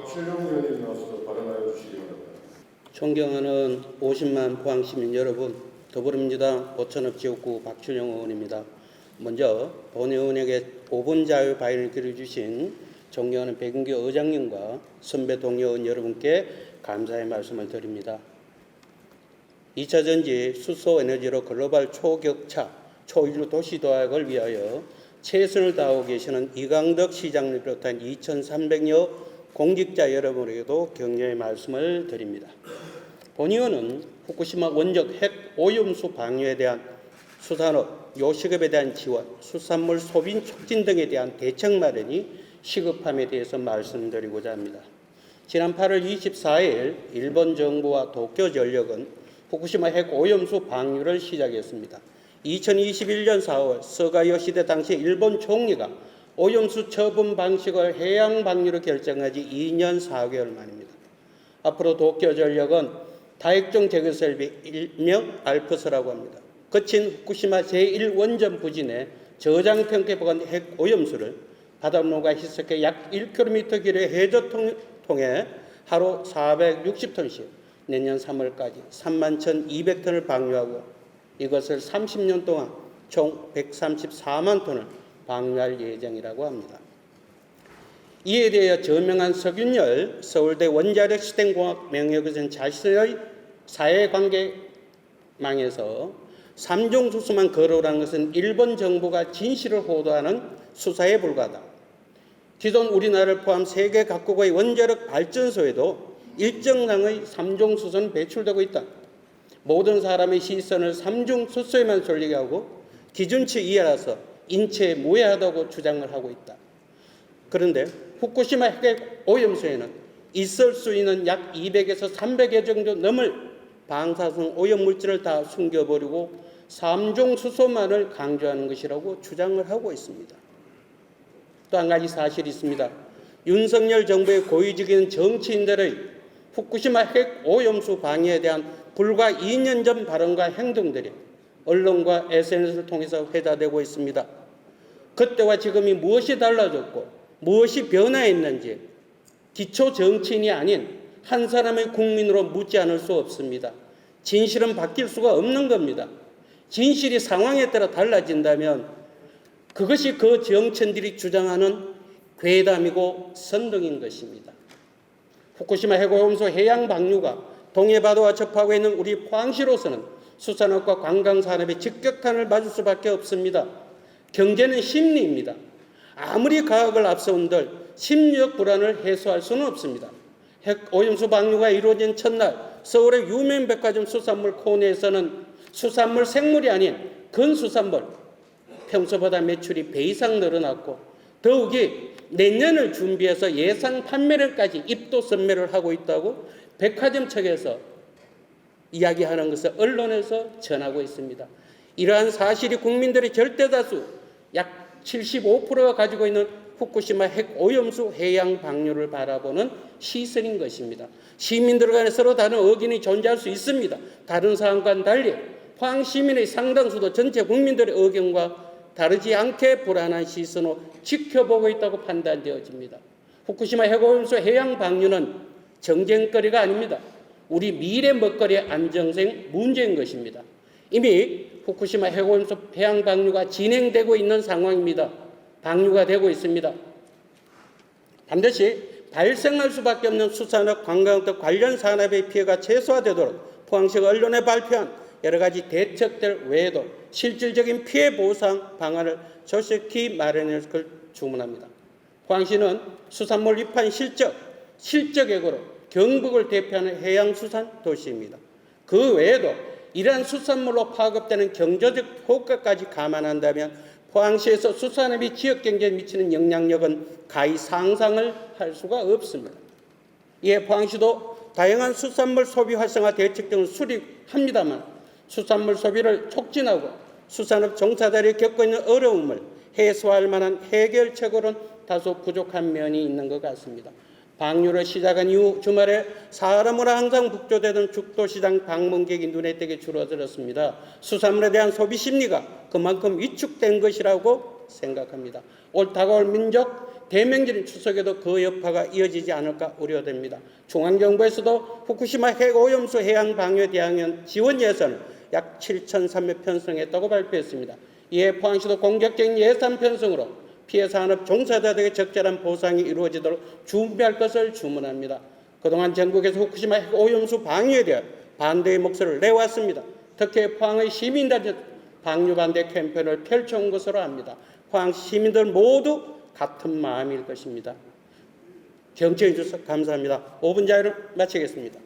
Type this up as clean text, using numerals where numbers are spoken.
박준영 의원님 나와서 발언하여 주시기 바랍니다. 존경하는 50만 포항시민 여러분, 더불어민주당 오천읍 지역구 박준영 의원입니다. 먼저 본 의원에게 5분 자유 발언을 기려주신 존경하는 백은규 의장님과 선배 동료원 여러분께 감사의 말씀을 드립니다. 2차 전지 수소 에너지로 글로벌 초격차, 초일류 도시 도약을 위하여 최선을 다하고 계시는 이강덕 시장을 비롯한 2,300여 공직자 여러분에게도 격려의 말씀을 드립니다. 본 의원은 후쿠시마 원적 핵 오염수 방류에 대한 수산업, 요식업에 대한 지원, 수산물 소비 촉진 등에 대한 대책 마련이 시급함에 대해서 말씀드리고자 합니다. 지난 8월 24일 일본 정부와 도쿄전력은 후쿠시마 핵 오염수 방류를 시작했습니다. 2021년 4월 스가 요시대 당시 일본 총리가 오염수 처분 방식을 해양 방류로 결정한 지 2년 4개월 만입니다. 앞으로 도쿄전력은 다액종 제거 설비 일명 알프스라고 합니다. 거친 후쿠시마 제1원전 부진에 저장 평가보관 핵 오염수를 바닷물과 희석해 약 1km 길이의 해저통에 하루 460톤씩 내년 3월까지 31,200톤을 방류하고 이것을 30년 동안 총 134만 톤을 방류할 예정이라고 합니다. 이에 대해 저명한 석윤열 서울대 원자력 시스템공학 명예교수는 자신의 사회관계망에서 삼중수소만 거론하는 것은 일본 정부가 진실을 호도하는 수사에 불과하다. 기존 우리나라를 포함 세계 각국의 원자력 발전소에도 일정량의 삼중수소는 배출되고 있다. 모든 사람의 시선을 삼중수소에만 쏠리게 하고 기준치 이하라서 인체에 무해하다고 주장을 하고 있다. 그런데 후쿠시마 핵 오염수에는 있을 수 있는 약 200에서 300여 정도 넘을 방사성 오염물질을 다 숨겨버리고 삼중수소만을 강조하는 것이라고 주장을 하고 있습니다. 또 한 가지 사실이 있습니다. 윤석열 정부의 고위직인 정치인들의 후쿠시마 핵 오염수 방해에 대한 불과 2년 전 발언과 행동들이 언론과 SNS를 통해서 회자되고 있습니다. 그때와 지금이 무엇이 달라졌고 무엇이 변화했는지 기초 정치인이 아닌 한 사람의 국민으로 묻지 않을 수 없습니다. 진실은 바뀔 수가 없는 겁니다. 진실이 상황에 따라 달라진다면 그것이 그 정치인들이 주장하는 괴담이고 선동인 것입니다. 후쿠시마 핵오염수 해양 방류가 동해바다와 접하고 있는 우리 포항시로서는 수산업과 관광산업의 직격탄을 맞을 수밖에 없습니다. 경제는 심리입니다. 아무리 과학을 앞세운들 심리적 불안을 해소할 수는 없습니다. 핵 오염수 방류가 이루어진 첫날 서울의 유명 백화점 수산물 코너에서는 수산물 생물이 아닌 근수산물 평소보다 매출이 배 이상 늘어났고 더욱이 내년을 준비해서 예상 판매를까지 입도 선매를 하고 있다고 백화점 측에서 이야기하는 것을 언론에서 전하고 있습니다. 이러한 사실이 국민들의 절대다수 약 75%가 가지고 있는 후쿠시마 핵 오염수 해양 방류를 바라보는 시선인 것입니다. 시민들 간에 서로 다른 의견이 존재할 수 있습니다. 다른 사항과는 달리 포항 시민의 상당수도 전체 국민들의 의견과 다르지 않게 불안한 시선으로 지켜보고 있다고 판단되어집니다. 후쿠시마 핵오염수 해양 방류는 정쟁거리가 아닙니다. 우리 미래 먹거리의 안정성 문제인 것입니다. 이미 후쿠시마 핵오염수 해양 방류가 진행되고 있는 상황입니다. 방류가 되고 있습니다. 반드시 발생할 수밖에 없는 수산업, 관광 등 관련 산업의 피해가 최소화되도록 포항시가 언론에 발표한 여러 가지 대책들 외에도 실질적인 피해 보상 방안을 조속히 마련할 걸 주문합니다. 포항시는 수산물 위판 실적액으로 경북을 대표하는 해양수산 도시입니다. 그 외에도 이러한 수산물로 파급되는 경제적 효과까지 감안한다면 포항시에서 수산업이 지역경제에 미치는 영향력은 가히 상상을 할 수가 없습니다. 이에 포항시도 다양한 수산물 소비 활성화 대책 등을 수립합니다만 수산물 소비를 촉진하고 수산업 종사자들이 겪고 있는 어려움을 해소할 만한 해결책으로는 다소 부족한 면이 있는 것 같습니다. 방류를 시작한 이후 주말에 사람으로 항상 북조되던 죽도시장 방문객이 눈에 띄게 줄어들었습니다. 수산물에 대한 소비 심리가 그만큼 위축된 것이라고 생각합니다. 올 다가올 민족 대명절 추석에도 그 여파가 이어지지 않을까 우려됩니다. 중앙정부에서도 후쿠시마 핵오염수 해양 방류 대응안 지원 예산을 약 7,300억 편성했다고 발표했습니다. 이에 포항시도 공격적인 예산 편성으로 피해 산업 종사자들에게 적절한 보상이 이루어지도록 준비할 것을 주문합니다. 그동안 전국에서 후쿠시마 핵오염수 방류에 대한 반대의 목소리를 내왔습니다. 특히 포항의 시민단체 방류 반대 캠페인을 펼쳐온 것으로 압니다. 포항 시민들 모두 같은 마음일 것입니다. 경청해 주셔서 감사합니다. 5분 자유를 마치겠습니다.